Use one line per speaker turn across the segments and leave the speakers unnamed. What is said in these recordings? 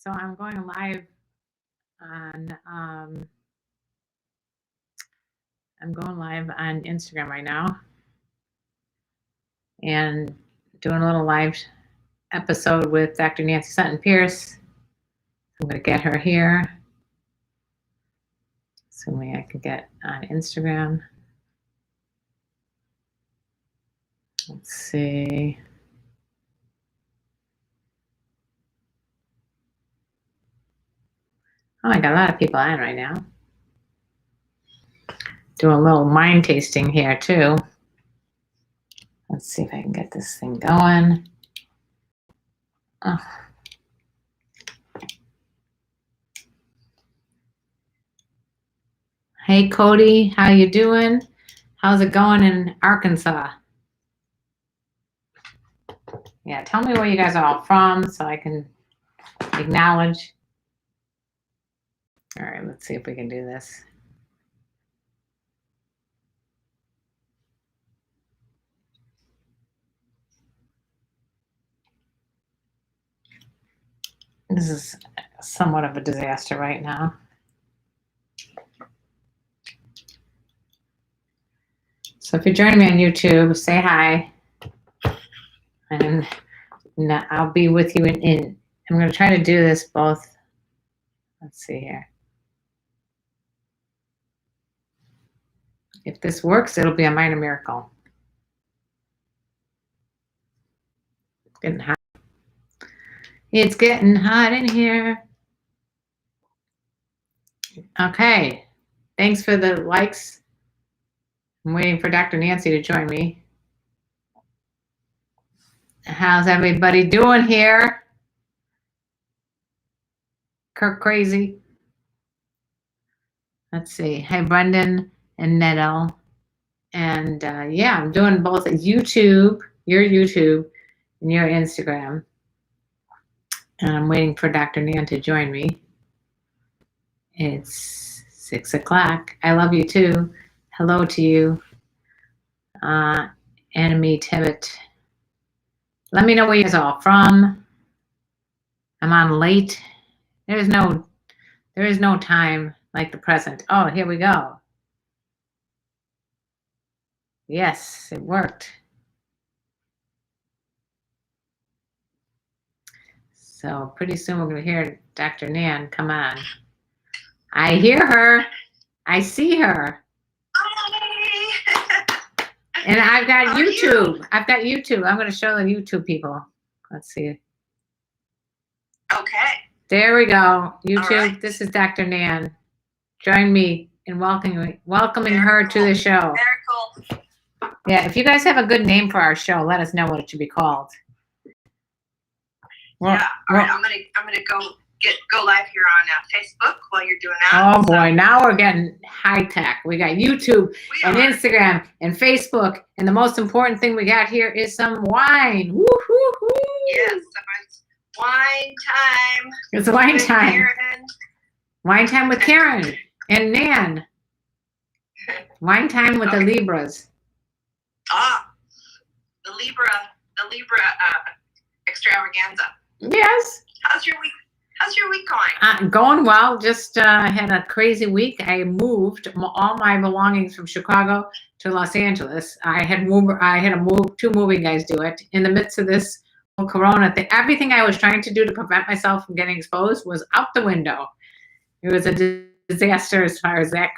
So I'm going live on Instagram right now and doing a little live episode with Dr. Nancy Sutton Pierce. I'm going to get her here. Assuming I can get on Instagram. Let's see. Oh, I got a lot of people on right now. Doing a little mind tasting here too. Let's see if I can get this thing going. Oh. Hey Cody, how you doing? How's it going in Arkansas? Yeah, tell me where you guys are all from so I can acknowledge. All right, let's see if we can do this. This is somewhat of a disaster right now. So if you're joining me on YouTube, say hi. And I'll be with you in. I'm going to try to do this both. Let's see here. If this works, it'll be a minor miracle. It's getting hot. It's getting hot in here. Okay. Thanks for the likes. I'm waiting for Dr. Nancy to join me. How's everybody doing here? Kirk Crazy. Let's see. Hi, Brendan and Netto. And yeah, I'm doing both YouTube, your YouTube, and your Instagram. And I'm waiting for Dr. Nan to join me. It's 6 o'clock. I love you too. Hello to you. Enemy Tibbet. Let me know where you guys are all from. I'm on late. There is no time like the present. Oh, here we go. Yes, it worked. So pretty soon we're going to hear Dr. Nan. Come on. I hear her. I see her.
Hi.
And I've got YouTube. I've got YouTube. I'm going to show the YouTube people. Let's see.
Okay.
There we go. YouTube.
Right.
This is Dr. Nan. Join me in welcoming her to the show.
Very cool.
Yeah, if you guys have a good name for our show, let us know what it should be called.
Yeah. All right. I'm gonna go live here on Facebook while you're doing that.
Oh boy, now we're getting high tech. We got YouTube and Instagram and Facebook, and the most important thing we got here is some wine. Woo hoo hoo!
Yes, so it's wine time.
It's wine time.
Karen.
Wine time with Karen and Nan. Wine time with the Libras.
The Libra extravaganza.
Yes.
How's your week going?
Going well. Just had a crazy week. I moved all my belongings from Chicago to Los Angeles. I had to move. Two moving guys do it in the midst of this whole Corona thing. Everything I was trying to do to prevent myself from getting exposed was out the window. It was a disaster as far as that,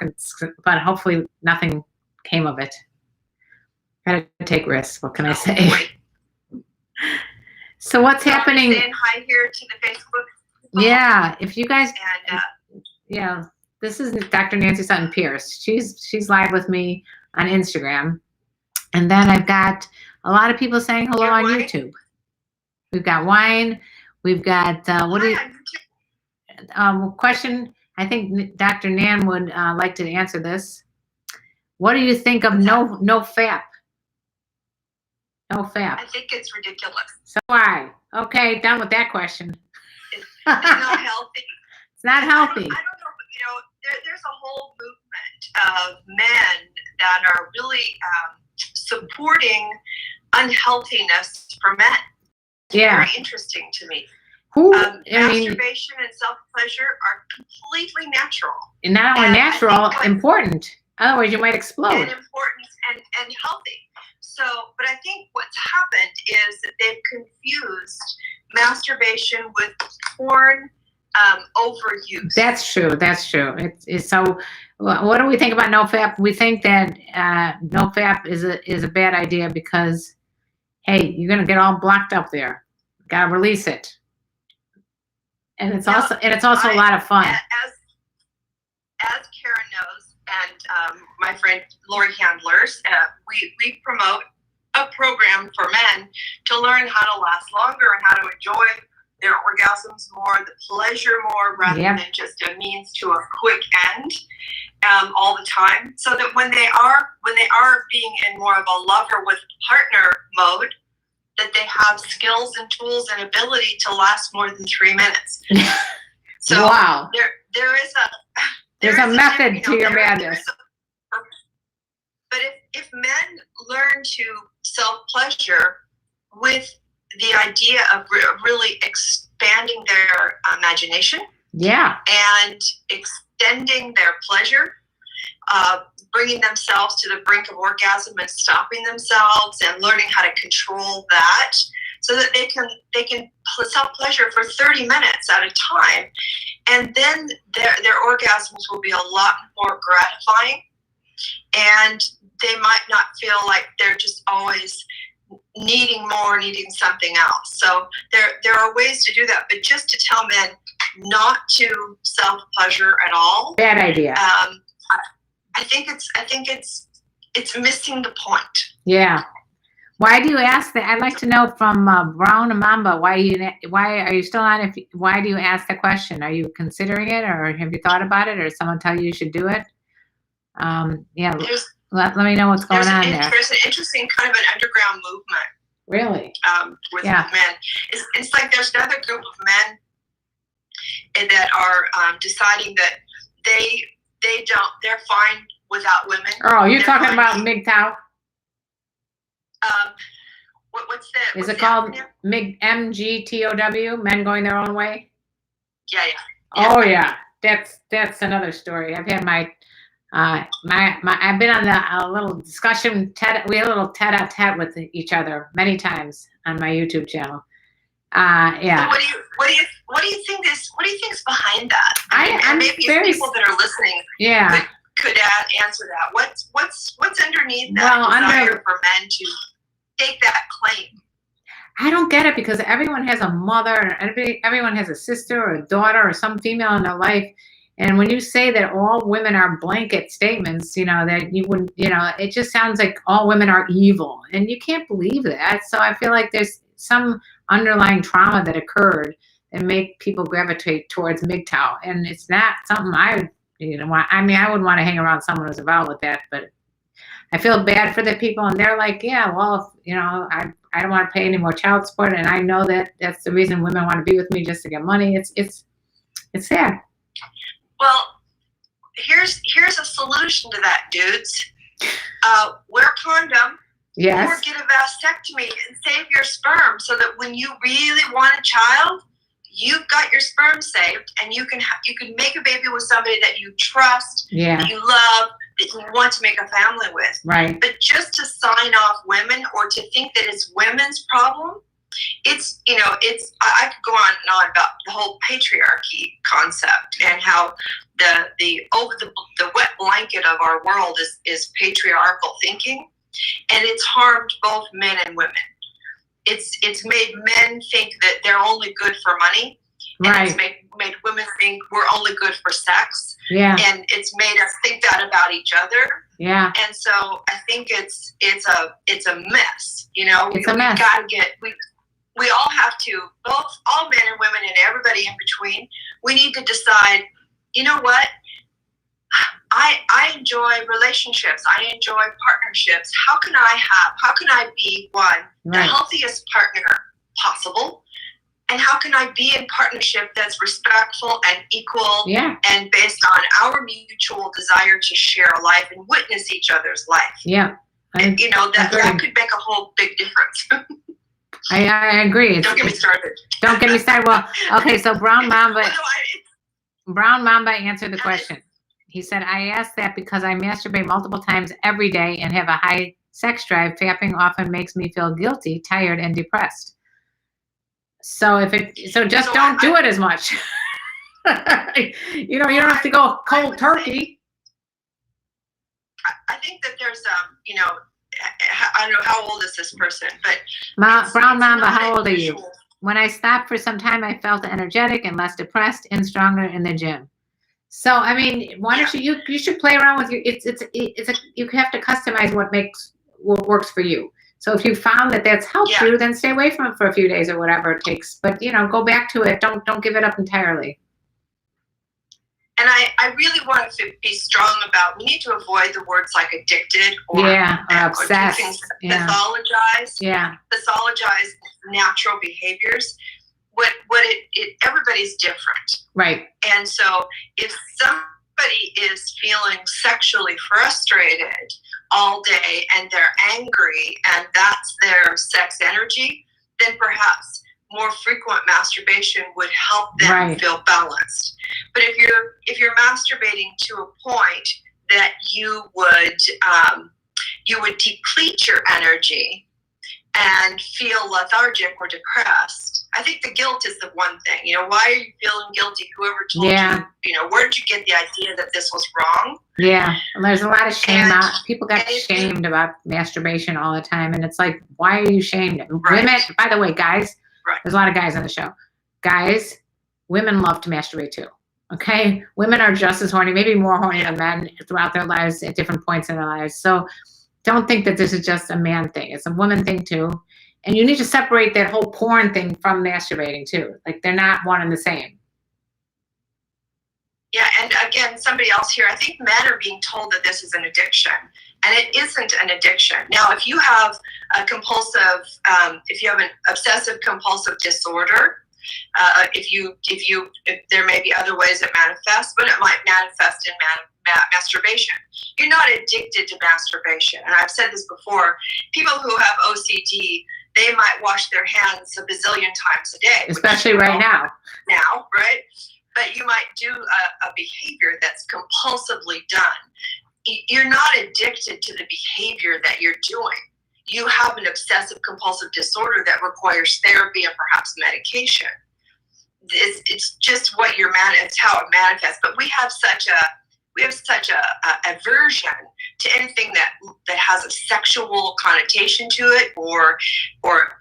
but hopefully nothing came of it. Gotta take risks. What can I say? So what's happening?
Saying hi here to the Facebook.
Yeah, if you guys,
and
yeah, this is Dr. Nancy Sutton Pierce. She's live with me on Instagram, and then I've got a lot of people saying hello on YouTube. We've got wine. We've got question. I think Dr. Nan would like to answer this. What do you think of no FAP? No FAP.
I think it's ridiculous.
So why? Okay, done with that question.
It's not healthy.
It's not healthy.
I don't know. There's a whole movement of men that are really supporting unhealthiness for men. It's
yeah.
very interesting to me.
Who? I mean,
masturbation and self-pleasure are completely natural.
And not only
And
natural, important. Otherwise, you might explode.
And important and healthy. So, but I think what's happened is that they've confused masturbation with porn overuse.
That's true. That's true. It's so. What do we think about NoFap? We think that NoFap is a bad idea because, hey, you're gonna get all blocked up there. Gotta release it. And it's also a lot of fun.
As Karen knows, and my friend Lori Handlers, we promote a program for men to learn how to last longer and how to enjoy their orgasms more, the pleasure more, rather than just a means to a quick end all the time. So that when they are being in more of a lover with partner mode, that they have skills and tools and ability to last more than 3 minutes. So
wow.
There's
a method to your madness.
But if men learn to self-pleasure with the idea of really expanding their imagination, and extending their pleasure, bringing themselves to the brink of orgasm and stopping themselves and learning how to control that, so that they can self-pleasure for 30 minutes at a time, and then their orgasms will be a lot more gratifying, and they might not feel like they're just always needing something else. So there are ways to do that, but just to tell men not to self-pleasure at all,
bad idea.
I think it's missing the point.
Yeah. Why do you ask that? I'd like to know from Brown and Mamba, why are you still on? Why do you ask the question? Are you considering it, or have you thought about it, or someone tell you should do it? Let me know what's going on there.
There's an interesting kind of an underground movement.
Really?
With men. It's like there's another group of men that are deciding that they're fine without women.
Oh, you're talking about MGTOW?
What's the?
Is it called MGTOW? Men going their own way?
Yeah.
Oh yeah, that's another story. I've had I've been on a little discussion. We had a little tete-a-tete with each other many times on my YouTube channel. Yeah.
So what do you think is behind that? I'm maybe people that are listening.
Yeah.
Could answer that. What's underneath that desire for men to take that claim?
I don't get it, because everyone has a mother, and everyone has a sister or a daughter or some female in their life. And when you say that all women are blanket statements, that you wouldn't, it just sounds like all women are evil, and you can't believe that. So I feel like there's some underlying trauma that occurred and make people gravitate towards MGTOW, and it's not something I would, I wouldn't want to hang around someone who's involved with that, but I feel bad for the people, and they're like, yeah, well, I don't want to pay any more child support, and I know that that's the reason women want to be with me, just to get money. It's sad.
Well, here's a solution to that, dudes. Wear a condom.
Yes.
Or get a vasectomy and save your sperm, so that when you really want a child, you've got your sperm saved, and you can make a baby with somebody that you trust, that you love, that you want to make a family with.
Right.
But just to sign off women, or to think that it's women's problem, I could go on and on about the whole patriarchy concept, and how the wet blanket of our world is patriarchal thinking, and it's harmed both men and women. It's made men think that they're only good for money, and it's made women think we're only good for sex.
Yeah.
And it's made us think that about each other.
Yeah.
And so I think it's a mess.
It's a mess.
We all have to, all men and women and everybody in between, we need to decide, you know what? I enjoy relationships. I enjoy partnerships. How can I be the healthiest partner possible? And how can I be in partnership that's respectful and equal, and based on our mutual desire to share a life and witness each other's life?
Yeah.
That could make a whole big difference.
I agree.
Don't get me started.
Don't get me started. Well, okay, so Brown Mamba
Well, no,
answered the question. He said, I asked that because I masturbate multiple times every day and have a high sex drive. Fapping often makes me feel guilty, tired, and depressed. So just don't do it as much. You don't have to go cold turkey.
I think that there's I don't know how old is this person, but
Brown Mamba, how old are you? When I stopped for some time, I felt energetic and less depressed and stronger in the gym. So, I mean, why don't you should play around with your, you have to customize what works for you. So if you found that that's helped you, then stay away from it for a few days or whatever it takes. But, go back to it. Don't give it up entirely.
And I really want to be strong about, we need to avoid the words like addicted or
obsessed.
Pathologize.
Yeah.
Pathologize natural behaviors. Everybody's different.
Right.
And so if somebody is feeling sexually frustrated all day and they're angry and that's their sex energy, then perhaps more frequent masturbation would help them feel balanced. But if you're masturbating to a point that you would deplete your energy and feel lethargic or depressed, I think the guilt is the one thing. Why are you feeling guilty? Whoever told you, where did you get the idea that this was wrong?
Yeah, and there's a lot of shame. People get shamed about masturbation all the time, and it's like, why are you shamed? Women, by the way, guys, there's a lot of guys on the show. Guys, women love to masturbate too. Okay, women are just as horny, maybe more horny than men throughout their lives at different points in their lives. So don't think that this is just a man thing. It's a woman thing too. And you need to separate that whole porn thing from masturbating too. Like, they're not one and the same.
Yeah, and again, somebody else here, I think men are being told that this is an addiction, and it isn't an addiction. Now, if you have if you have an obsessive compulsive disorder, if there may be other ways it manifests, but it might manifest in masturbation. You're not addicted to masturbation. And I've said this before, people who have OCD, they might wash their hands a bazillion times a day.
Especially right now.
Now, right? But you might do a behavior that's compulsively done. You're not addicted to the behavior that you're doing. You have an obsessive compulsive disorder that requires therapy and perhaps medication. It's just what it's how it manifests. But we have such a aversion to anything that has a sexual connotation to it or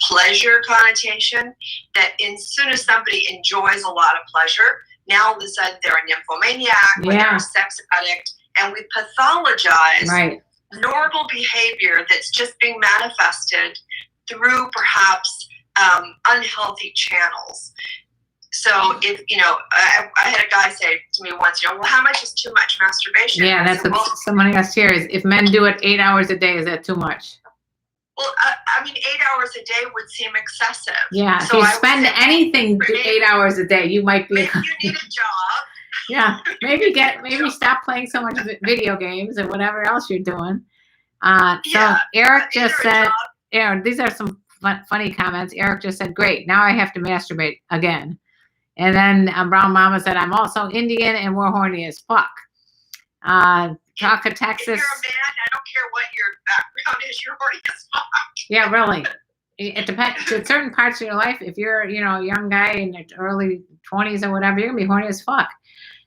pleasure connotation, that as soon as somebody enjoys a lot of pleasure, now all of a sudden they're a nymphomaniac, or they're a sex addict, and we pathologize normal behavior that's just being manifested through perhaps unhealthy channels. So if, I had a guy say to me once, well, how much is too much masturbation?
Yeah, that's what somebody asked here is, if men do it 8 hours a day, is that too much?
Well, 8 hours a day would seem excessive.
Yeah, so if you spend anything 8 hours a day, you might be.
Maybe you need a job.
Yeah, maybe stop playing so much video games or whatever else you're doing. So Eric just said, these are some funny comments. Eric just said, great, now I have to masturbate again. And then Brown Mama said, I'm also Indian and we're horny as fuck. Talka, Texas.
If you're a man, I don't care what your background is, you're horny as fuck.
Yeah, really. It depends. To certain parts of your life, if you're, a young guy in your early 20s or whatever, you're going to be horny as fuck.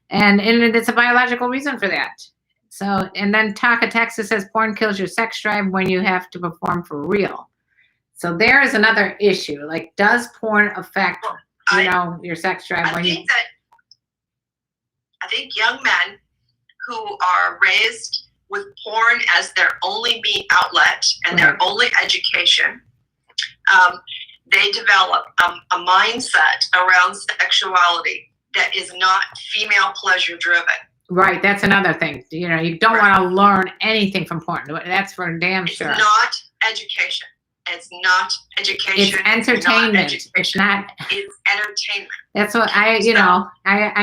And it's a biological reason for that. So, and then Talka, Texas says, porn kills your sex drive when you have to perform for real. So there is another issue. Like, does porn affect, your sex drive?
I think young men who are raised with porn as their only meat outlet and their only education, they develop a mindset around sexuality that is not female pleasure driven.
Right, that's another thing. You don't want to learn anything from porn. That's for damn sure.
It's not education. It's not education.
It's entertainment. It's not.
It's entertainment.
That's what I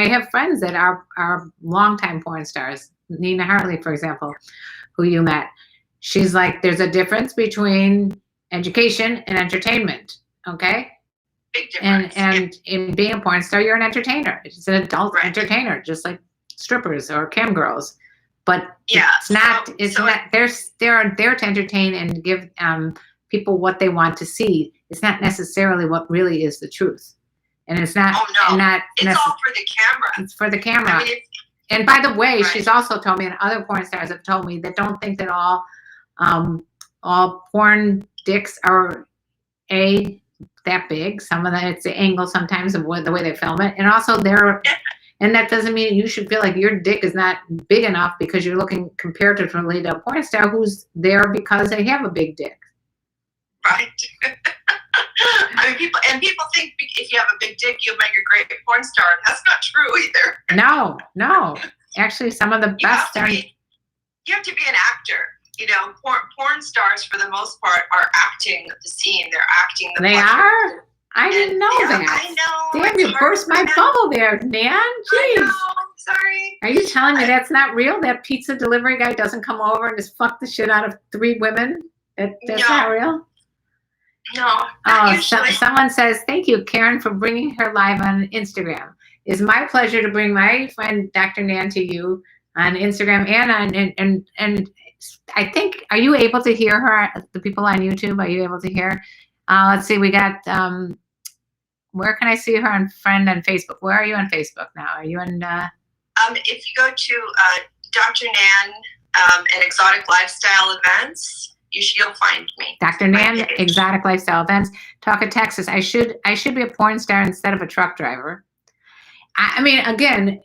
have friends that are longtime porn stars. Nina Hartley, for example, who you met. She's like, there's a difference between education and entertainment. Okay.
Big difference.
And in being a porn star, you're an entertainer. It's an adult entertainer, just like strippers or cam girls. But it's not. They're there to entertain and give people what they want to see. It's not necessarily what really is the truth, and it's not.
Oh no, it's all for the camera.
It's for the camera.
I mean,
and by the way, she's also told me, and other porn stars have told me, that don't think that all porn dicks are that big. Some of that, it's the angle sometimes of the way they film it, and also and that doesn't mean you should feel like your dick is not big enough because you're looking comparatively to a porn star who's there because they have a big dick.
Right. I mean, people think if you have a big dick, you'll make a great porn star. That's not true either.
No. Actually, some of the best are.
You have to be an actor. You know, porn stars for the most part are acting the scene. They're acting the.
They are. I didn't know that.
I know.
Damn, you burst my bubble there, Nan. Jeez.
I know. Sorry.
Are you telling me that's not real? That pizza delivery guy doesn't come over and just fuck the shit out of 3 women? That's not real?
No.
Someone says, thank you, Karen, for bringing her live on Instagram. It's my pleasure to bring my friend Dr. Nan to you on Instagram and I think, are you able to hear her? The people on YouTube, are you able to hear? Let's see, we got, where can I see her on friend on Facebook? Where are you on Facebook now? Are you in?
If you go to Dr. Nan and Exotic Lifestyle Events, you'll find me.
Dr. Nan, Exotic Lifestyle Events, Talk of Texas. I should be a porn star instead of a truck driver. I mean, again,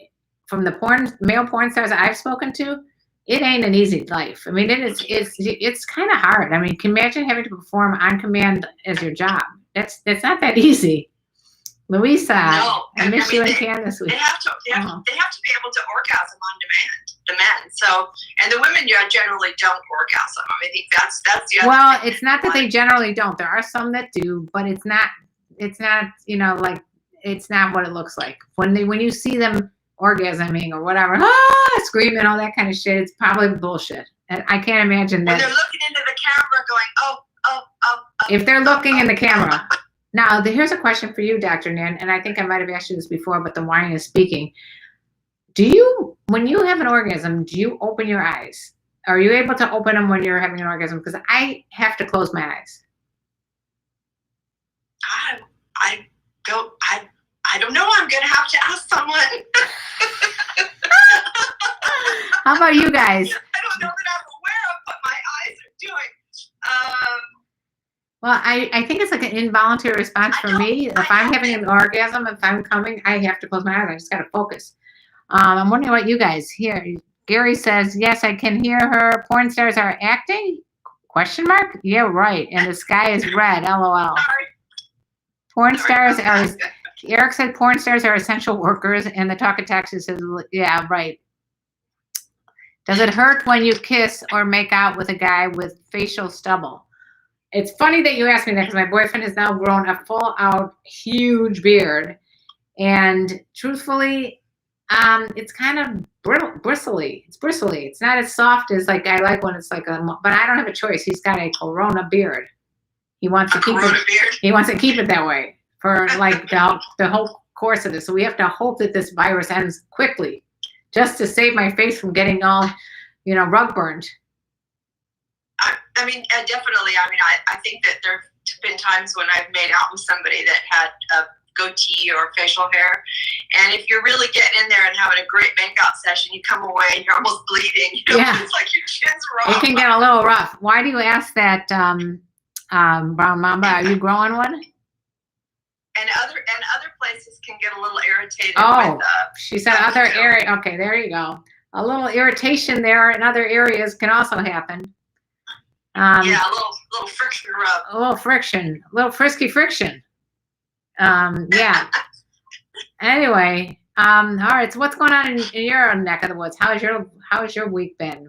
from the male porn stars I've spoken to, it ain't an easy life. I mean, it's kind of hard. I mean, can you imagine having to perform on command as your job? That's not that easy. Louisa, I miss you and Can this week.
They have to be able to orgasm on demand, the men. So, and the women generally don't orgasm. I think that's the other
Well,
thing.
it's not that they generally don't. There are some that do, but it's not, you know, like, it's not what it looks like. When you see them orgasming or whatever, screaming, all that kind of shit, it's probably bullshit. And I can't imagine that.
When they're looking into the camera going,
if they're looking in the camera. Now, here's a question for you, Dr. Nan, and I think I might have asked you this before, but the whining is speaking. When you have an orgasm, do you open your eyes? Are you able to open them when you're having an orgasm? Because I have to close my eyes.
I don't know. I'm going to have to ask someone.
How about you guys?
I don't know that I'm aware of what my eyes are doing.
Well, I think it's like an involuntary response for me. If I'm having an orgasm, if I'm coming, I have to close my eyes. I just got to focus. I'm wondering what you guys hear. Gary says, yes, I can hear her. Porn stars are acting? Question mark? Yeah, right. And the sky is red. LOL. Porn stars are, Eric said porn stars are essential workers. And the Talk of Texas says, yeah, right. Does it hurt when you kiss or make out with a guy with facial stubble? It's funny that you asked me that because my boyfriend has now grown a full-out huge beard. And truthfully, it's kind of bristly. It's bristly. It's not as soft as like I like when it's like but I don't have a choice. He's got a Corona beard. He wants to keep it. He wants to keep it that way for like the whole course of this. So we have to hope that this virus ends quickly, just to save my face from getting all, rug burned.
I mean, definitely. I mean, I think that there have been times when I've made out with somebody that had a goatee or facial hair. And if you're really getting in there and having a great makeout session, you come away and you're almost bleeding.
Yeah.
It's like your chin's rough.
It can get a little rough. Why do you ask that, Brown Mamba? Are you growing one?
And other places can get a little irritated.
Oh,
with,
she said other area. Okay, there you go. A little irritation there in other areas can also happen.
Yeah, a little friction rub.
A little friction, a little frisky friction. Yeah. Anyway, all right. So what's going on in your neck of the woods? How has your week been?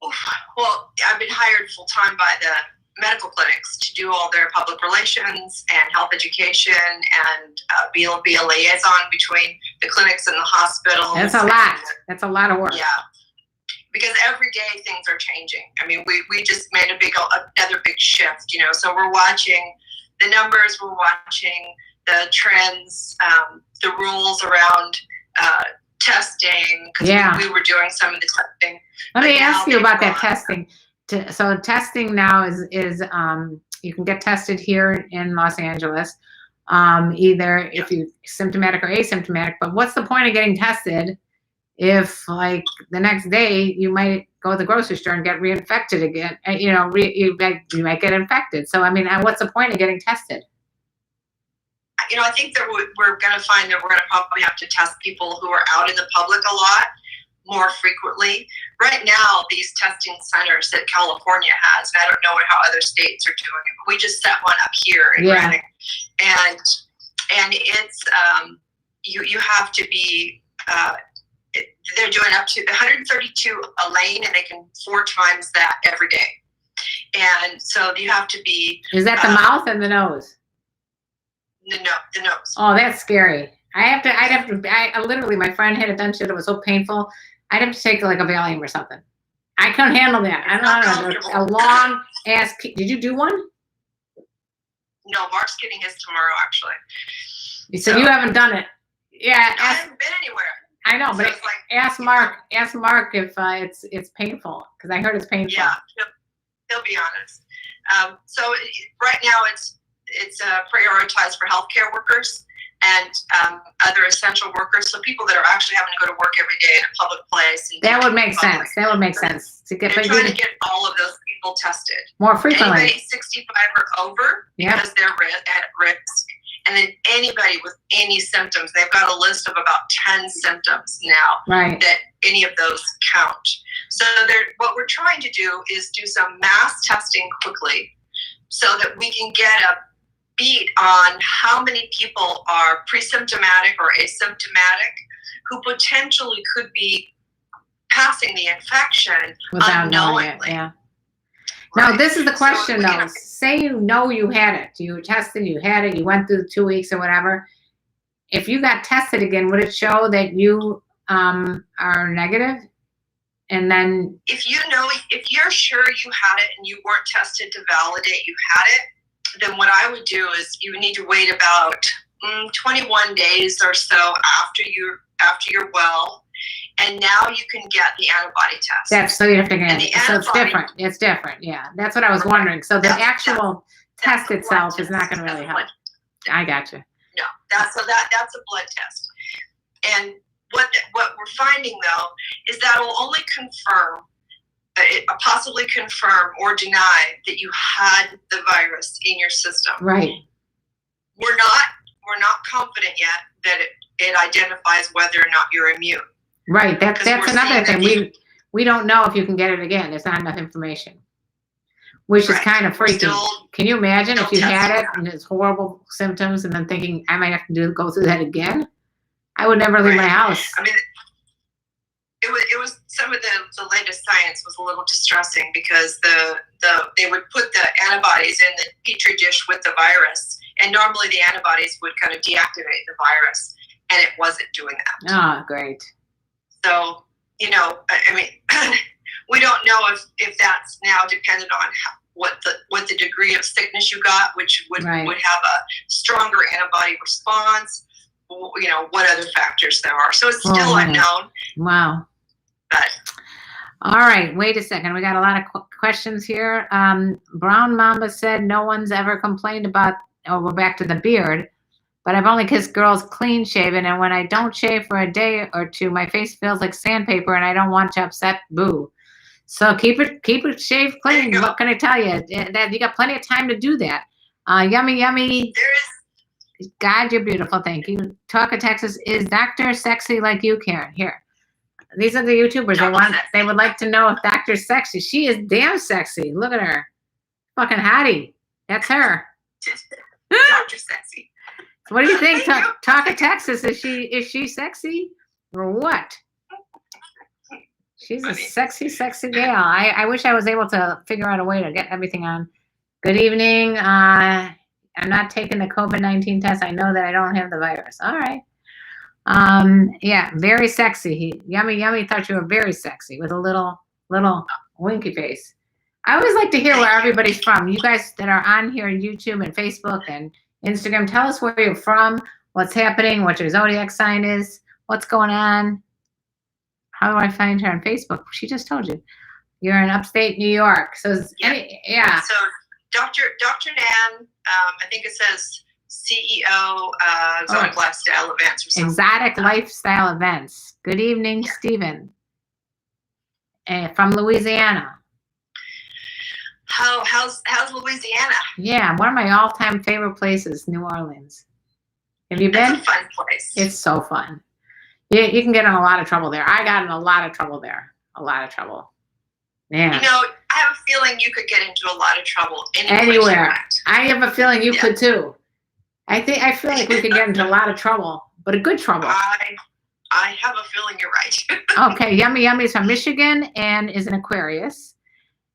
Well, I've been hired full time by the medical clinics to do all their public relations and health education and be a liaison between the clinics and the hospitals.
That's a lot. That's a lot of work.
Yeah. Because every day things are changing. I mean, we just made another big shift, so we're watching the numbers, we're watching the trends, the rules around testing, because we were doing some of the testing.
Let me ask you about that testing. So testing now is you can get tested here in Los Angeles, either if you're symptomatic or asymptomatic. But what's the point of getting tested if, like, the next day you might go to the grocery store and get reinfected again? You know, you might get infected. So I mean, what's the point of getting tested?
You know, I think that we're going to find that we're going to probably have to test people who are out in the public a lot more frequently. Right now, these testing centers that California has, and I don't know how other states are doing it, but we just set one up here in Redding, and it's you have to be. They're doing up to 132 a lane, and they can 4 times that every day. And so you have to be.
Is that the mouth and the nose?
The nose.
Oh, that's scary. I'd have to, literally, my friend had it done. Shit, it was so painful. I'd have to take like a Valium or something. I couldn't handle that. I don't know. A long ass. Did you do one?
No, Mark's getting his tomorrow, actually.
So you haven't done it. Yeah.
I haven't been anywhere.
I know, but ask Mark if it's painful, because I heard it's painful.
Yeah, he'll be honest. So right now it's prioritized for healthcare workers and other essential workers. So people that are actually having to go to work every day in a public place. And
that would make sense. That would make sense.
They're trying to get all of those people tested
more frequently.
Anybody 65 or over, because they're at risk. And then anybody with any symptoms, they've got a list of about 10 symptoms now that any of those count. So what we're trying to do is do some mass testing quickly so that we can get a beat on how many people are pre-symptomatic or asymptomatic who potentially could be passing the infection
without knowing it. Yeah. Now, this is the question, though. Say you know you had it. You were tested, you had it, you went through the 2 weeks or whatever. If you got tested again, would it show that you are negative? And then
if you're sure you had it and you weren't tested to validate you had it, then what I would do is you need to wait about 21 days or so after you're well. And now you can get the antibody test.
So you have to get it. So it's different. It's different. Yeah, that's what I was wondering. So the actual test itself is not going to really help. I got you.
No, that's a blood test. And what we're finding, though, is that will only possibly confirm or deny that you had the virus in your system.
Right.
We're not confident yet that it identifies whether or not you're immune.
Right. That's another thing. We don't know if you can get it again. There's not enough information, which is kind of freaky. Can you imagine if you had it and it's horrible symptoms and then thinking I might have to go through that again? I would never leave my house.
I mean, it was some of the latest science was a little distressing because they would put the antibodies in the petri dish with the virus, and normally the antibodies would kind of deactivate the virus, and it wasn't doing that.
Oh, great.
So, I mean, we don't know if that's now dependent on what the degree of sickness you got, which would have a stronger antibody response. What other factors there are. So it's still unknown. Wow. But
all right, wait a second. We got a lot of questions here. Brown Mamba said no one's ever complained about. Oh, we're back to the beard. But I've only kissed girls clean shaven, and when I don't shave for a day or two, my face feels like sandpaper, and I don't want to upset Boo. So keep it shaved clean. What can I tell you? That you got plenty of time to do that. Yummy. God, you're beautiful. Thank you. Talk of Texas, is Dr. Sexy like you, Karen? Here, these are the YouTubers. They would like to know if Dr. Sexy. She is damn sexy. Look at her, fucking hottie. That's her.
Dr. Sexy.
What do you think? Talk of Texas. Is she sexy or what? She's a sexy gal. I wish I was able to figure out a way to get everything on. Good evening. I'm not taking the COVID-19 test. I know that I don't have the virus. All right. Yeah, very sexy. Yummy thought you were very sexy with a little winky face. I always like to hear where everybody's from. You guys that are on here on YouTube and Facebook and Instagram, tell us where you're from, what's happening, what your zodiac sign is, what's going on. How do I find her on Facebook? She just told you. You're in upstate New York. So, yeah.
So Dr. Nan, I think it says CEO Exotic Lifestyle Events or something.
Exotic Lifestyle Events. Good evening, Stephen. From Louisiana.
How's Louisiana?
Yeah, one of my all-time favorite places, New Orleans. Have you been?
It's a fun place.
It's so fun. You can get in a lot of trouble there. I got in a lot of trouble there. A lot of trouble. Yeah.
You know, I have a feeling you could get into a lot of trouble
anywhere. I have a feeling you could too. I feel like we could get into a lot of trouble, but a good trouble.
I have a feeling you're right.
Okay, Yummy Yummy's from Michigan and is an Aquarius.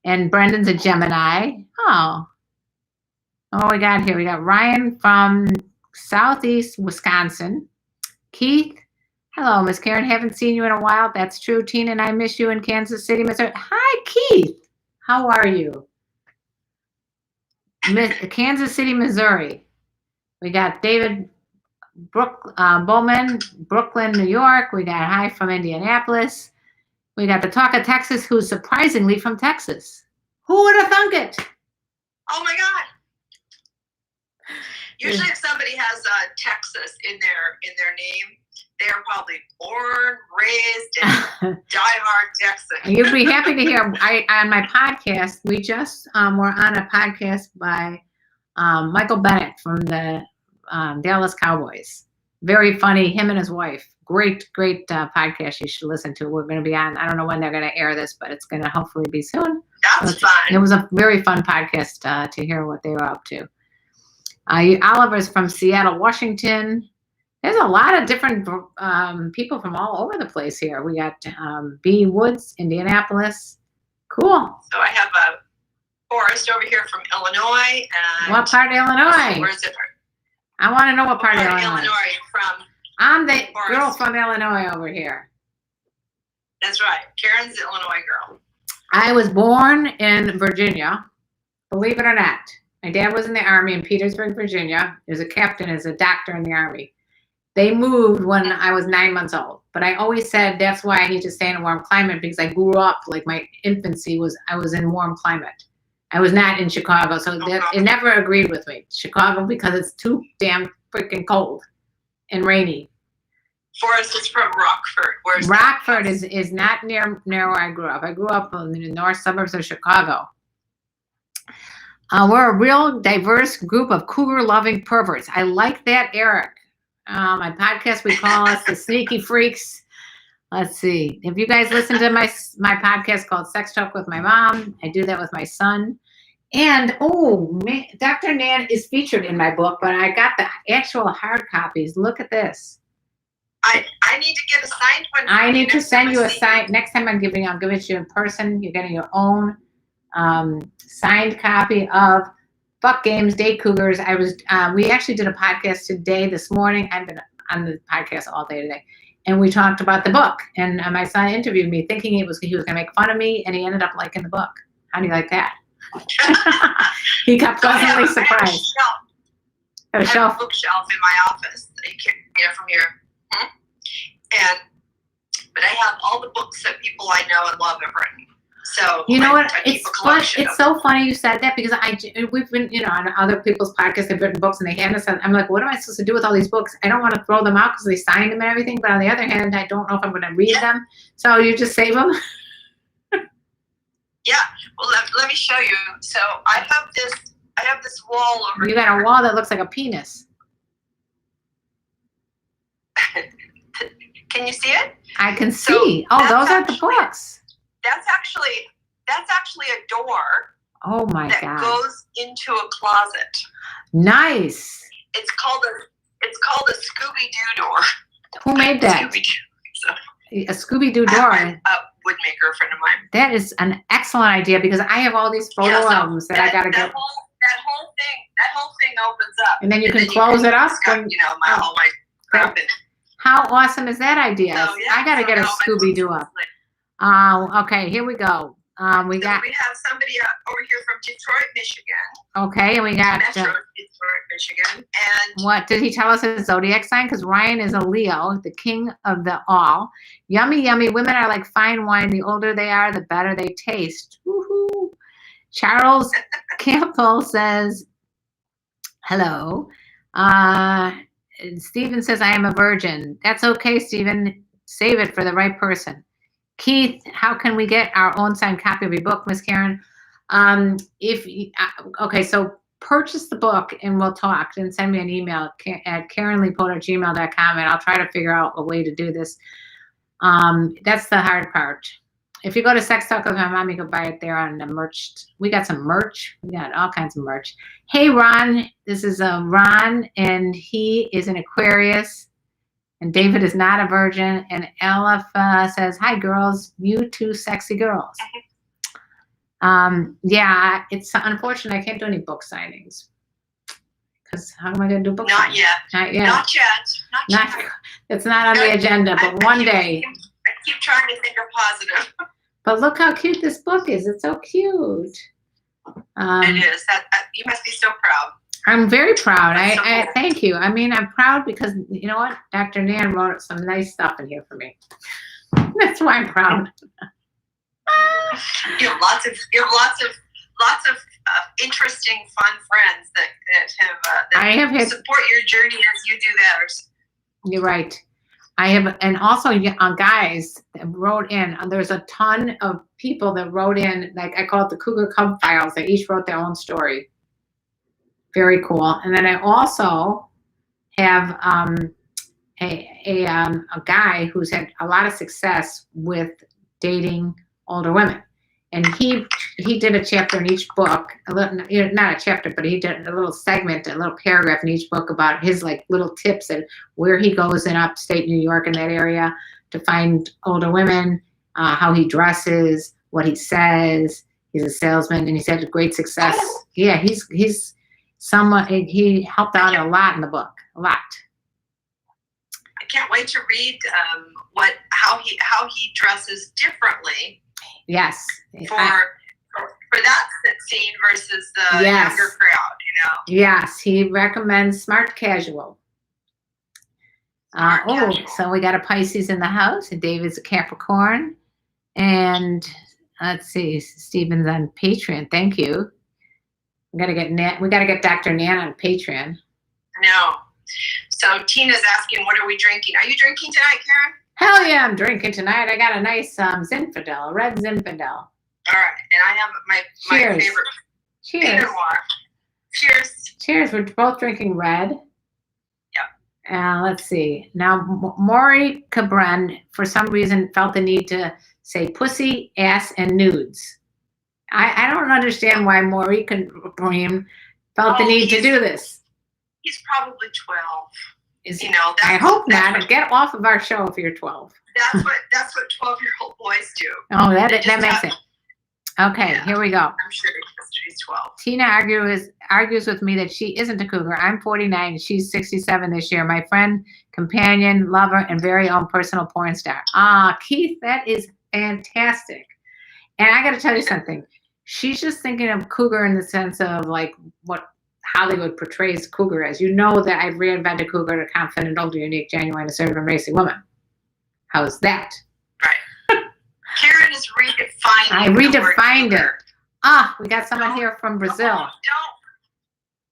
And Brendan's a Gemini. Oh, we got here. We got Ryan from Southeast Wisconsin. Keith. Hello, Miss Karen. Haven't seen you in a while. That's true. Tina and I miss you in Kansas City, Missouri. Hi, Keith. How are you? Kansas City, Missouri. We got David Bowman, Brooklyn, New York. We got hi from Indianapolis. We got the Talk of Texas, who's surprisingly from Texas. Who would have thunk it?
Oh my God! Usually, if somebody has Texas in their name, they're probably born, raised, and diehard Texan.
You'd be happy to hear. On my podcast, we just were on a podcast by Michael Bennett from the Dallas Cowboys. Very funny. Him and his wife. Great podcast you should listen to. We're going to be on. I don't know when they're going to air this, but it's going to hopefully be soon.
That's fun.
It was a very fun podcast to hear what they were up to. Oliver's from Seattle, Washington. There's a lot of different people from all over the place here. We got B. Woods, Indianapolis. Cool.
So I have a Forrest over here from Illinois. And
what part of Illinois?
Where's it?
I want to know what part of Illinois.
Illinois from.
I'm the girl from Illinois over here.
That's right. Karen's the Illinois girl.
I was born in Virginia, believe it or not. My dad was in the Army in Petersburg, Virginia. He was a captain, as a doctor in the Army. They moved when I was 9 months old. But I always said that's why I need to stay in a warm climate, because I grew up, like my infancy I was in warm climate. I was not in Chicago, so it never agreed with me. Chicago, because it's too damn freaking cold and rainy.
Forrest is from Rockford. Where's
Rockford is not near where I grew up. I grew up in the north suburbs of Chicago. We're a real diverse group of cougar-loving perverts. I like that, Eric. My podcast, we call us the Sneaky Freaks. Let's see. If you guys listen to my podcast called Sex Talk with My Mom, I do that with my son. And, Dr. Nan is featured in my book, but I got the actual hard copies. Look at this.
I need to get a signed one.
I need to send you a signed. Next time I'll give it to you in person. You're getting your own signed copy of Fuck Games, Date Cougars. We actually did a podcast this morning. I've been on the podcast all day today. And we talked about the book. And my son interviewed me thinking he was going to make fun of me, and he ended up liking the book. How do you like that? He got pleasantly surprised.
I have a bookshelf in my office. You can't get it from here. But I have all the books that people I know and love have written. So
you know what? It's so funny you said that, because we've been on other people's podcasts. They've written books and they hand us. I'm like, what am I supposed to do with all these books? I don't want to throw them out because they signed them and everything. But on the other hand, I don't know if I'm going to read them. So you just save them.
Yeah. Well, let me show you. So I have this wall over here.
You got a wall that looks like a penis.
Can you see it?
I can see. Those are the books.
That's actually a door.
Oh my God.
That goes into a closet.
Nice.
It's called a Scooby-Doo door.
Who made that? A Scooby-Doo door.
A woodmaker friend of mine.
That is an excellent idea, because I have all these photo albums that I gotta get.
That whole thing opens up.
And then you can close it up.
Got, all my crap in it.
How awesome is that idea?
So, yeah,
I gotta get a Scooby-Doo up. Okay, here we go. We got.
We have somebody over here from Detroit, Michigan.
Okay, and we got.
Metro Detroit, Michigan. And
what did he tell us his zodiac sign? Because Ryan is a Leo, the king of the all. Yummy, yummy. Women are like fine wine. The older they are, the better they taste. Woohoo! Charles Campbell says, hello. Stephen says, I am a virgin. That's okay, Stephen. Save it for the right person. Keith, how can we get our own signed copy of your book, Miss Karen? Okay, so purchase the book and we'll talk, and send me an email at karenleepold@gmail.com, and I'll try to figure out a way to do this. That's the hard part. If you go to Sex Talk with My Mom, you can buy it there on the merch. We got some merch. We got all kinds of merch. Hey, Ron. This is Ron, and he is an Aquarius. And David is not a virgin. And Elif says, hi, girls. You two sexy girls. Yeah, it's unfortunate I can't do any book signings. Because how am I going to do book signings?
Not yet.
Not yet.
Not yet.
It's not on the agenda, but one day.
I keep trying to think of positive.
But look how cute this book is. It's so cute.
It is. You must be so proud.
I'm very proud.
That's so
I
cool.
thank you. I mean, I'm proud because, you know what? Dr. Nan wrote some nice stuff in here for me. That's why I'm proud.
You have lots of interesting, fun friends that
I have had,
support your journey as you do theirs.
You're right. I have, and also guys that wrote in. There's a ton of people that wrote in, like I call it the Cougar Cub Files. They each wrote their own story. Very cool. And then I also have a guy who's had a lot of success with dating older women, and he did a chapter in each book, not a chapter, but he did a little segment, a little paragraph in each book about his like little tips and where he goes in upstate New York in that area to find older women, how he dresses, what he says. He's a salesman, and he's had great success. Yeah, he's someone, he helped out a lot in the book, a lot.
I can't wait to read how he dresses differently.
Yes.
For that scene versus the younger crowd, you know.
Yes, he recommends smart casual. So we got a Pisces in the house, and David's a Capricorn, and let's see, Stephen's on Patreon. Thank you. We gotta get Dr. Nan on Patreon.
No. So Tina's asking, what are we drinking? Are you drinking tonight, Karen?
Hell yeah, I'm drinking tonight. I got a nice Zinfandel, a red Zinfandel.
All right, and I have my favorite Pinot Noir. Cheers.
Cheers. We're both drinking red.
Yep.
Let's see. Now, Maury Cabren, for some reason, felt the need to say pussy, ass, and nudes. I don't understand why Maury Cabren felt the need to do this.
He's probably 12.
You know, I hope not. Get off of our show if you're 12.
That's what 12-year-old boys do.
Oh, that makes it. Okay, yeah. Here we go.
I'm sure she's 12.
Tina argues with me that she isn't a cougar. I'm 49 and she's 67 this year. My friend, companion, lover, and very own personal porn star. Keith, that is fantastic. And I got to tell you something. She's just thinking of cougar in the sense of like what Hollywood portrays cougar as. You know that I've reinvented cougar to confident, older, unique, genuine, assertive, and racing woman. How's that?
Right. Karen is redefining.
I redefined it. We got someone here from Brazil.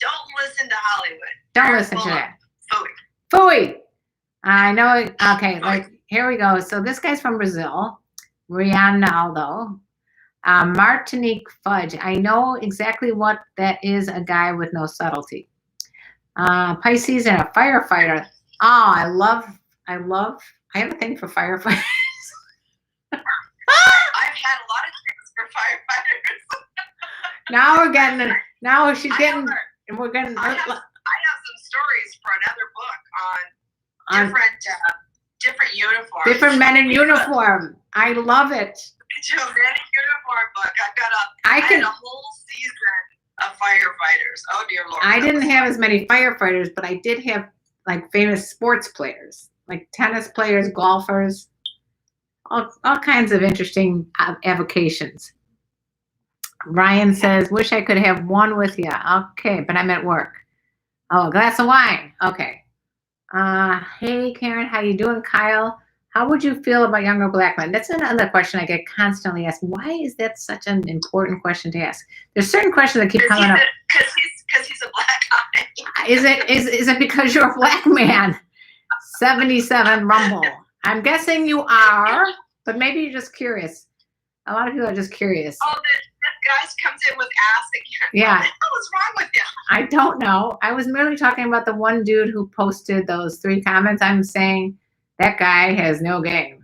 Don't listen to Hollywood.
Don't listen to that.
Fooey.
I know. Okay, like here we go. So this guy's from Brazil, Rianaldo. Martinique Fudge. I know exactly what that is, a guy with no subtlety. Pisces and a firefighter. I have a thing for firefighters.
I've had a lot of things for firefighters.
Now she's getting, and we're getting.
I have some stories for another book on different uniforms.
Different men in uniform. I love it.
It's a men in uniform book. I had a whole season of firefighters. Oh dear Lord.
I didn't have as many firefighters, but I did have like famous sports players, like tennis players, golfers, all kinds of interesting avocations. Ryan says, wish I could have one with you. Okay, but I'm at work. Oh, a glass of wine. Okay. Hey, Karen, how you doing? Kyle, how would you feel about younger black men? That's another question I get constantly asked. Why is that such an important question to ask? There's certain questions that keep coming up.
Because he's a black guy.
Is it because you're a black man? 77 Rumble. I'm guessing you are, but maybe you're just curious. A lot of people are just curious.
Oh, that guy comes in with ass again.
Yeah.
What the hell is wrong with you?
I don't know. I was merely talking about the one dude who posted those 3 comments. I'm saying that guy has no game.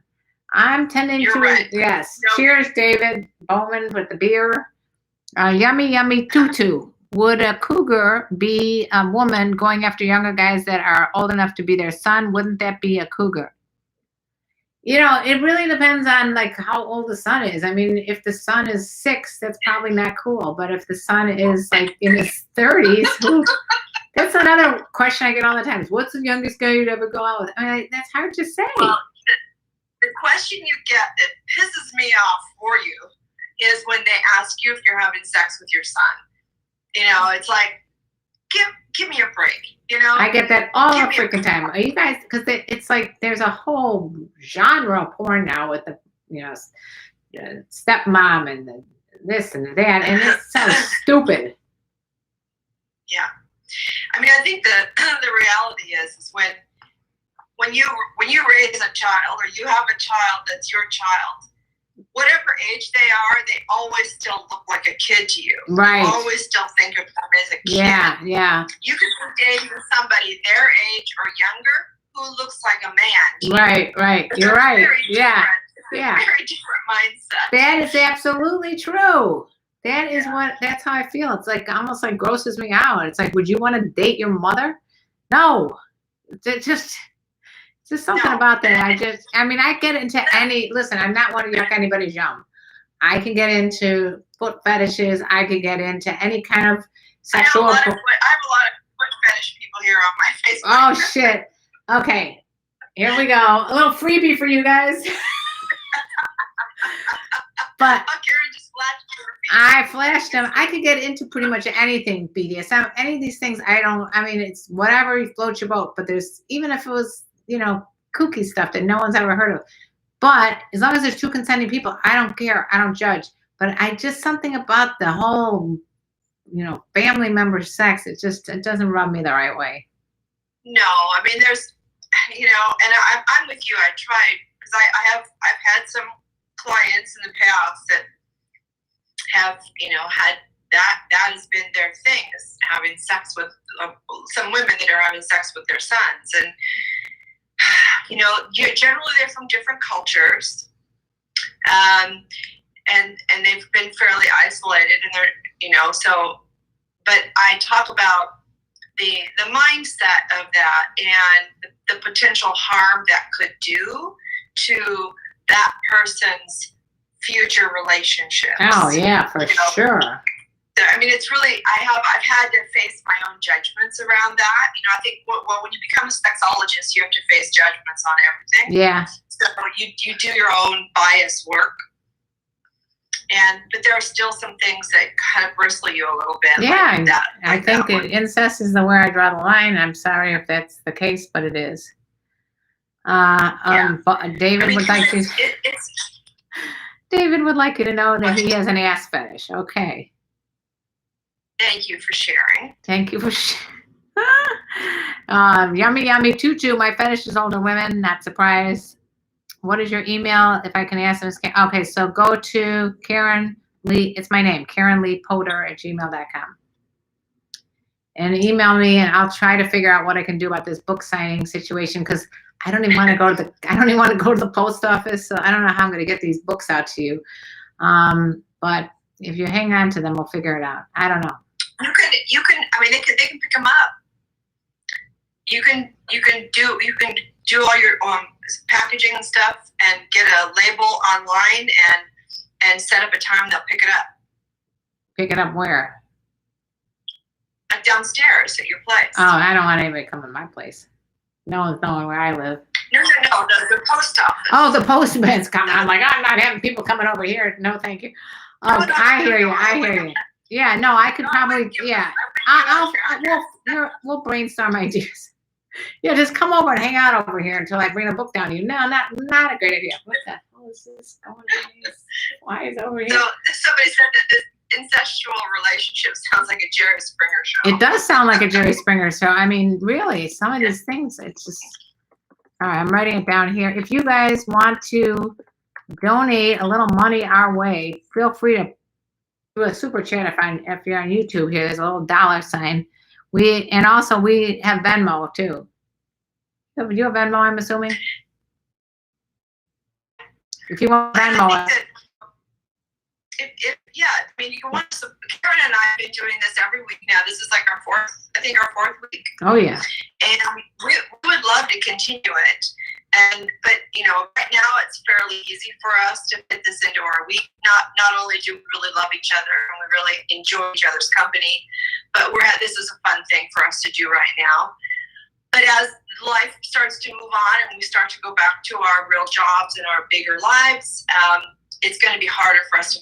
I'm tending
You're
to,
right.
yes.
No.
Cheers, David Bowman with the beer. Yummy tutu. Would a cougar be a woman going after younger guys that are old enough to be their son? Wouldn't that be a cougar? You know, it really depends on like how old the son is. I mean, if the son is 6, that's probably not cool. But if the son is like in his 30s, that's another question I get all the time. What's the youngest guy you'd ever go out with? I mean, that's hard to say.
Well, the question you get that pisses me off for you is when they ask you if you're having sex with your son. You know, it's like, give me a break. You know,
I get that all the freaking time. Are you guys? Because it's like there's a whole genre of porn now with the stepmom and the this and that, and it's so stupid.
Yeah, I mean, I think the reality is when you raise a child or you have a child that's your child, whatever age they are, they always still look like a kid to you.
Right.
You always still think of them as a kid.
Yeah.
You could be dating somebody their age or younger who looks like a man.
Right. You're right. Yeah.
Very different mindset.
That is absolutely true. That's how I feel. It's like almost like grosses me out. It's like, would you want to date your mother? No. It's just something about that. I get into listen, I'm not one to yuck anybody's yum. I can get into foot fetishes. I can get into any kind of sexual.
I have a lot of foot fetish people here on my Facebook.
Oh, shit. Okay. Here we go. A little freebie for you guys. But
Karen just flashed your feet.
I flashed them. I could get into pretty much anything, BDSM, any of these things. It's whatever floats your boat. But even if it was, kooky stuff that no one's ever heard of. But as long as there's 2 consenting people, I don't care. I don't judge. But something about the whole, family member sex, it doesn't rub me the right way.
No, I mean, there's, and I'm with you. I tried because I've had some clients in the past that have, had that has been their thing, is having sex with some women that are having sex with their sons. And, generally they're from different cultures, and they've been fairly isolated, and they're, but I talk about the mindset of that and the potential harm that could do to that person's future relationships.
Oh yeah, for sure.
I mean, it's really, I've had to face my own judgments around that. I think, when you become a sexologist, you have to face judgments on everything.
Yeah.
So you do your own bias work. But there are still some things that kind of bristle you a little bit.
Yeah,
like that,
I think incest is where I draw the line. I'm sorry if that's the case, but it is. David would like to. David would like you to know that he has an ass fetish. Okay.
Thank you for sharing.
Thank you for sharing. Yummy tutu. My fetish is older women. Not surprised. What is your email? If I can ask them. Okay, so go to Karen Lee. It's my name, KarenLeePoter@gmail.com. And email me, and I'll try to figure out what I can do about this book signing situation, because I don't even want to go to the post office. So I don't know how I'm going to get these books out to you. But if you hang on to them, we'll figure it out. I don't know.
You can. I mean, they can pick them up. You can do all your packaging and stuff, and get a label online, and set up a time they'll pick it up. Pick
it up where?
Downstairs at your place.
Oh, I don't want anybody coming to my place. No one's knowing where I live.
No, the post office.
Oh, the postman's coming. I'm like, I'm not having people coming over here. No, thank you. Oh, I hear you. I hear you. Yeah, no, I could probably, yeah. We'll brainstorm ideas. Yeah, just come over and hang out over here until I bring a book down to you. No, not a great idea. What the hell is this going on? Why is it over here?
So somebody said that this incestual relationship sounds like a Jerry Springer show.
It does sound like a Jerry Springer show. I mean, really, some of these things, it's just, all right, I'm writing it down here. If you guys want to donate a little money our way, feel free to do a super chat if you're on YouTube here. There's a little $sign. And also we have Venmo too. Do you have Venmo, I'm assuming? If you want Venmo.
Yeah, I mean, you can want to. Karen and I have been doing this every week now. This is like our fourth week.
Oh yeah.
And we would love to continue it. But you know, right now it's fairly easy for us to fit this into our week. Not only do we really love each other and we really enjoy each other's company, but this is a fun thing for us to do right now. But as life starts to move on and we start to go back to our real jobs and our bigger lives, it's going to be harder for us to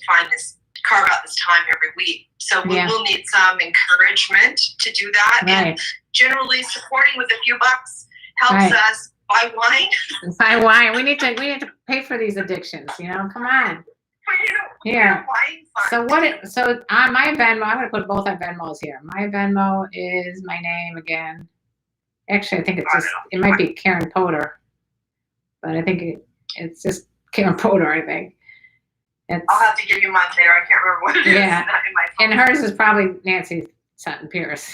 carve out this time every week. So we will need some encouragement to do that.
Right.
And generally supporting with a few bucks helps us buy wine.
Buy wine. We need to pay for these addictions, you know, come on. Here. So my Venmo, I'm going to put both our Venmos here. My Venmo is my name again. Actually, I think it might be Karen Potter, but I think it's just Karen Potter, I think.
I'll have to give you mine later. I can't remember what it is.
Yeah, and hers is probably Nancy Sutton Pierce,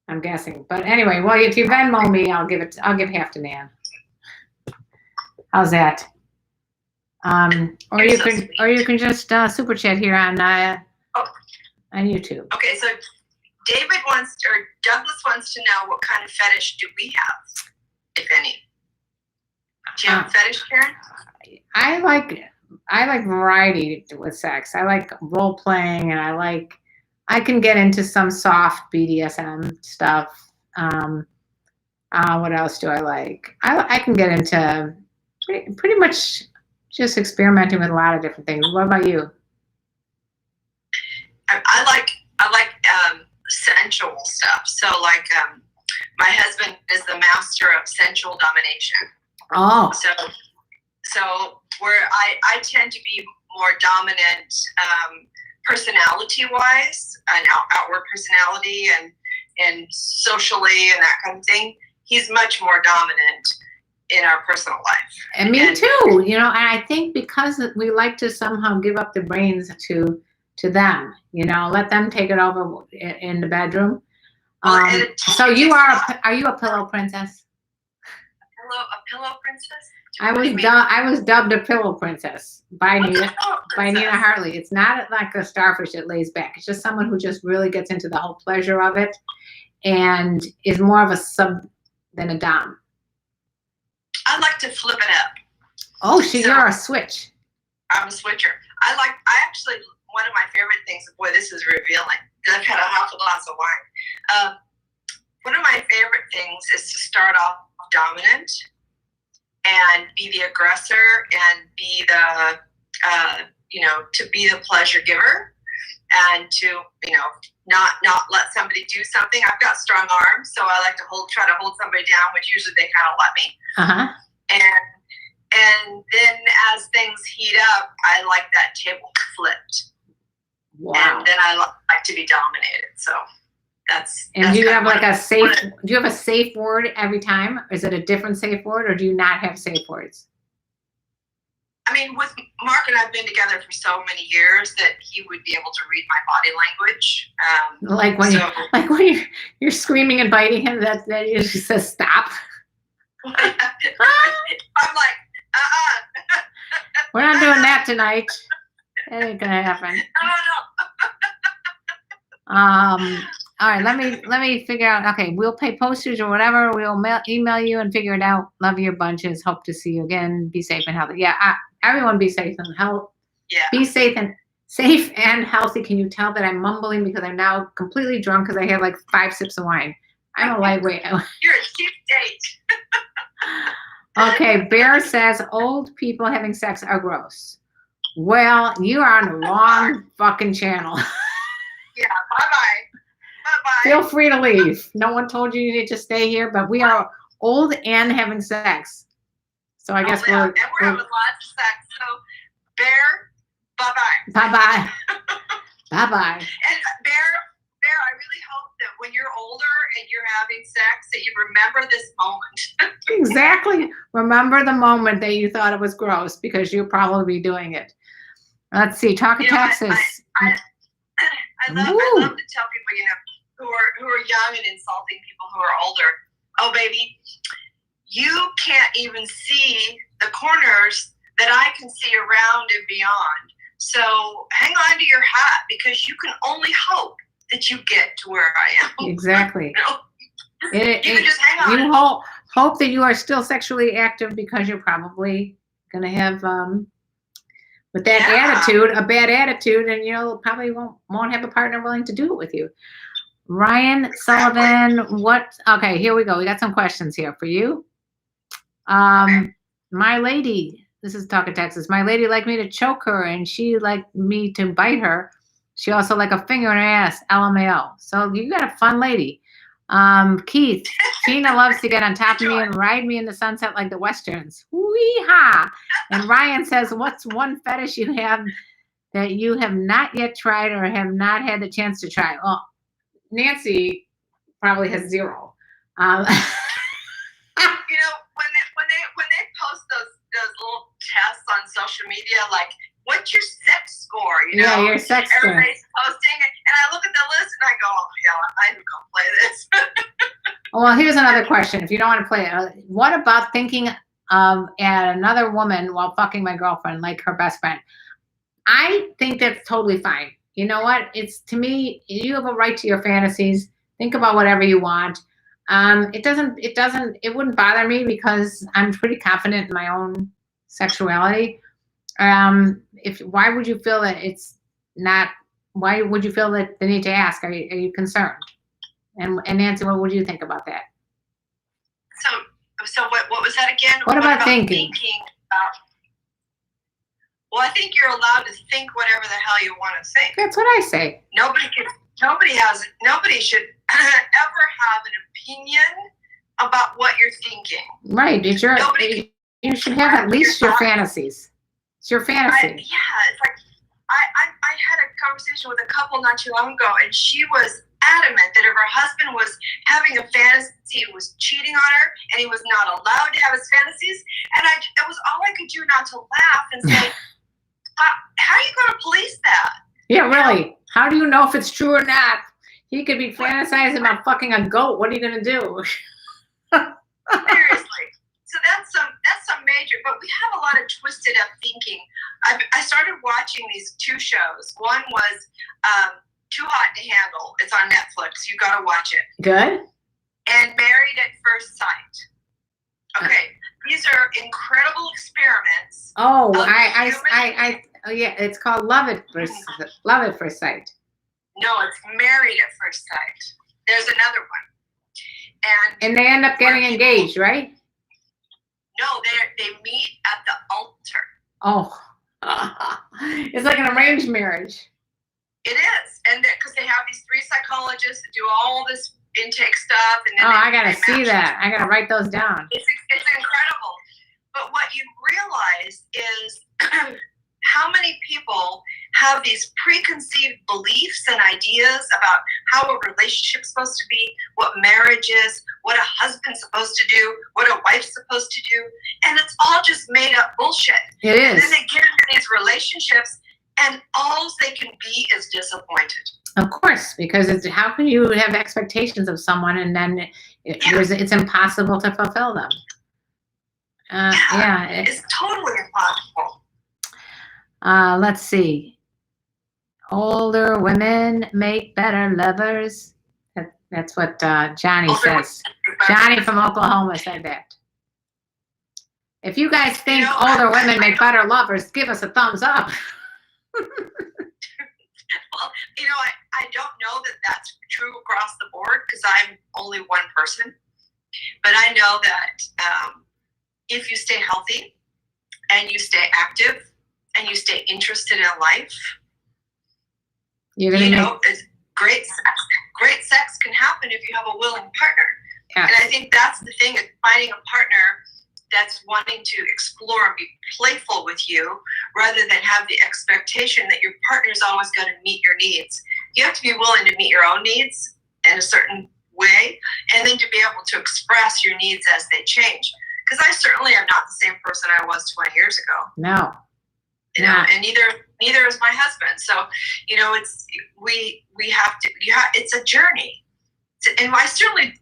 I'm guessing. But anyway, well, if you Venmo me, I'll give half to Nan. How's that? Or you can just super chat here on YouTube.
Okay, so Douglas wants to know what kind of fetish do we have, if any. Do you have a fetish, Karen?
I like variety with sex. I like role playing, and I can get into some soft BDSM stuff. What else do I like? I can get into pretty much just experimenting with a lot of different things. What about you?
I like sensual stuff. So like my husband is the master of sensual domination.
Oh.
So where I tend to be more dominant personality-wise, and outward personality and socially and that kind of thing, he's much more dominant in our personal life.
And me too, you know, and I think because we like to somehow give up the brains to them, you know, let them take it over in the bedroom. So are you a pillow princess?
A pillow princess?
I was dubbed a pillow princess by Nina Hartley. It's not like a starfish that lays back. It's just someone who just really gets into the whole pleasure of it and is more of a sub than a dom.
I like to flip it up.
Oh, you're a switch.
I'm a switcher. One of my favorite things, boy, this is revealing. I've had a half a glass of wine. One of my favorite things is to start off dominant and be the aggressor and be the, to be the pleasure giver and to, not let somebody do something. I've got strong arms, so I like to try to hold somebody down, which usually they kind of let me.
Uh-huh.
And then as things heat up, I like that table flipped.
Wow.
And then I like to be dominated. So that's.
And do you have like a safe? Do you have a safe word every time? Is it a different safe word, or do you not have safe words?
I mean, with Mark and I've been together for so many years that he would be able to read my body language.
Like when you're screaming and biting him, that he just says stop.
I'm like,
We're not doing that tonight. That ain't gonna happen. All right, let me figure out. Okay, we'll pay postage or whatever. We'll email you and figure it out. Love your bunches. Hope to see you again. Be safe and healthy. Yeah, everyone be safe and healthy.
Yeah.
Be safe and healthy. Can you tell that I'm mumbling because I'm now completely drunk because I had like 5 sips of wine. I'm a lightweight.
You're a cheap date.
Okay, Bear says old people having sex are gross. Well, you are on the wrong fucking channel.
Yeah, bye-bye. Bye-bye.
Feel free to leave. No one told you you need to stay here, but we are old and having sex. So I guess
and we're having lots of sex. So, Bear, bye-bye.
Bye-bye. Bye-bye.
And Bear, I really hope that when you're older and you're having sex, that you remember this moment.
Exactly. Remember the moment that you thought it was gross because you'll probably be doing it. Let's see. Talk of Texas.
I love to tell people, who are young and insulting people who are older. Oh, baby, you can't even see the corners that I can see around and beyond. So hang on to your hat because you can only hope that you get to where I am.
Exactly.
You can just hang on.
You hope that you are still sexually active because you're probably going to have with that attitude, a bad attitude, and probably won't have a partner willing to do it with you. Ryan Sullivan, okay, here we go. We got some questions here for you. My lady, this is Talk of Texas. My lady liked me to choke her and she liked me to bite her. She also liked a finger in her ass, LMAO. So you got a fun lady. Keith, Tina loves to get on top of me and ride me in the sunset like the Westerns. Wee-ha! And Ryan says, what's one fetish you have that you have not yet tried or have not had the chance to try? Well, Nancy probably has zero.
When they post those little tests on social media, like, what's your sex score?
Yeah, your sex score.
Everybody's posting, and I look at the list and I go, oh, yeah, I'm gonna play this.
Well, here's another question. If you don't want to play it, what about thinking at another woman while fucking my girlfriend, like her best friend? I think that's totally fine. You know what? It's, to me, you have a right to your fantasies. Think about whatever you want. It wouldn't bother me because I'm pretty confident in my own sexuality. Why would you feel that it's not? Why would you feel that the need to ask? Are you concerned? And Nancy, what would you think about that?
So what was that again?
What about thinking?
Well, I think you're allowed to think whatever the hell you want to think.
That's what I say.
Nobody should ever have an opinion about what you're thinking.
Right. You should have at least your fantasies. It's your fantasy.
It's like I had a conversation with a couple not too long ago, and she was adamant that if her husband was having a fantasy, was cheating on her, and he was not allowed to have his fantasies, and it was all I could do not to laugh and say, how are you going to police that? Yeah,
really. How do you know if it's true or not? He could be fantasizing about fucking a goat. What are you going to do?
Seriously. So that's some major, but we have a lot of twisted up thinking. I started watching these two shows. One was Too Hot to Handle. It's on Netflix. You got to watch it.
Good.
And Married at First Sight. Okay, these are incredible experiments.
Oh, oh yeah, it's called Love at First Sight.
No, it's Married at First Sight. There's another one.
And they end up getting engaged, right?
No, they meet at the altar.
Oh, it's like an arranged marriage.
It is, and because they have these three psychologists that do all this intake stuff, and then
I gotta see that. I gotta write those down.
It's incredible. But what you realize is how many people have these preconceived beliefs and ideas about how a relationship's supposed to be, what marriage is, what a husband's supposed to do, what a wife's supposed to do, and it's all just made up bullshit.
It is.
And then they get into these relationships, and all they can be is disappointed.
Of course, because how can you have expectations of someone and then it's impossible to fulfill them?
It's totally impossible.
Let's see. Older women make better lovers. That's what Johnny says. Johnny from Oklahoma said that. If you guys think older women make better lovers, give us a thumbs up.
Well, I don't know that that's true across the board because I'm only one person. But I know that if you stay healthy and you stay active and you stay interested in life,
You're gonna
great sex can happen if you have a willing partner.
Yes.
And I think that's the thing, is finding a partner that's wanting to explore and be playful with you, rather than have the expectation that your partner's always going to meet your needs. You have to be willing to meet your own needs in a certain way, and then to be able to express your needs as they change. Because I certainly am not the same person I was 20 years ago.
No.
And neither is my husband. So, it's we have to. It's a journey, and I certainly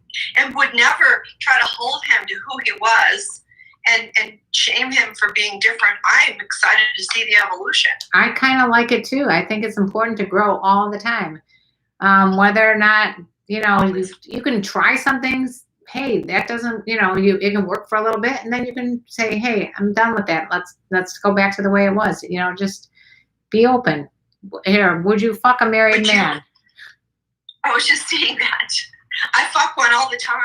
would never try to hold him to who he was and shame him for being different. I'm excited to see the evolution.
I kind of like it too. I think it's important to grow all the time, whether or not you can try some things. Hey, that doesn't, it can work for a little bit, and then you can say, hey, I'm done with that. Let's go back to the way it was. Just be open. Here, would you fuck a married man?
I was just saying that. I fuck one all the time.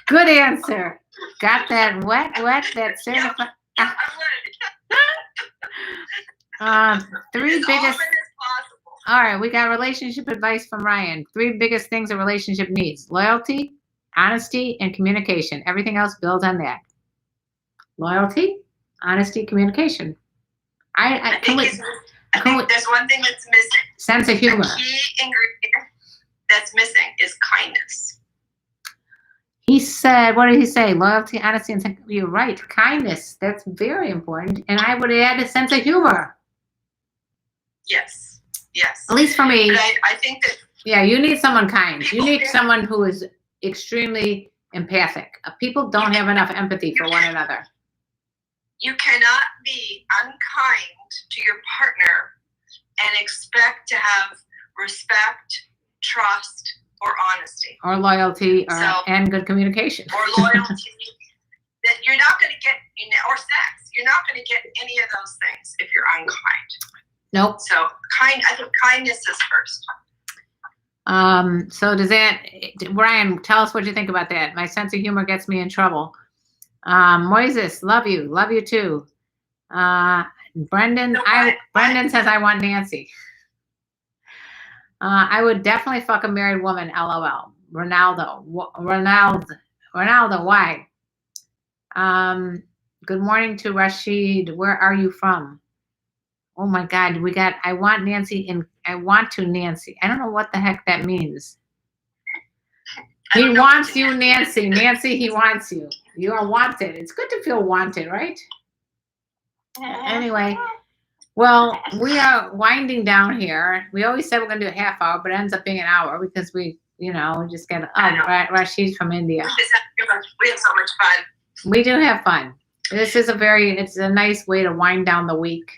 Good answer. Got that wet, that certified.
Yeah, I'm
Three
as
biggest.
often as possible.
All right, we got relationship advice from Ryan. 3 biggest things a relationship needs: loyalty, honesty, and communication. Everything else builds on that. Loyalty, honesty, communication. I think
there's one thing that's missing.
Sense of humor.
The key ingredient that's missing is kindness.
He said, what did he say? Loyalty, honesty, and you're right. Kindness. That's very important. And I would add a sense of humor.
Yes. Yes.
At least for me.
But I think that.
Yeah, you need someone kind. You need someone who is extremely empathic. People don't have enough empathy for one another.
You cannot be unkind to your partner and expect to have respect, trust, or honesty.
Or loyalty, and good communication.
Or loyalty. That you're not going to get, or sex. You're not going to get any of those things if you're unkind.
Nope.
So I think kindness is first.
So does that, Ryan, tell us what you think about that. My sense of humor gets me in trouble. Moises, love you too. Brendan, Brendan says I want Nancy. I would definitely fuck a married woman, LOL. Ronaldo, why? Good morning to Rashid. Where are you from? Oh my God, I want Nancy and I want to Nancy. I don't know what the heck that means. He wants you, Nancy. Nancy, he wants you. You are wanted. It's good to feel wanted, right? Anyway, well, we are winding down here. We always said we're going to do a half hour, but it ends up being an hour because we just get, Rashid's from India.
We have so much fun.
We do have fun. This is it's a nice way to wind down the week.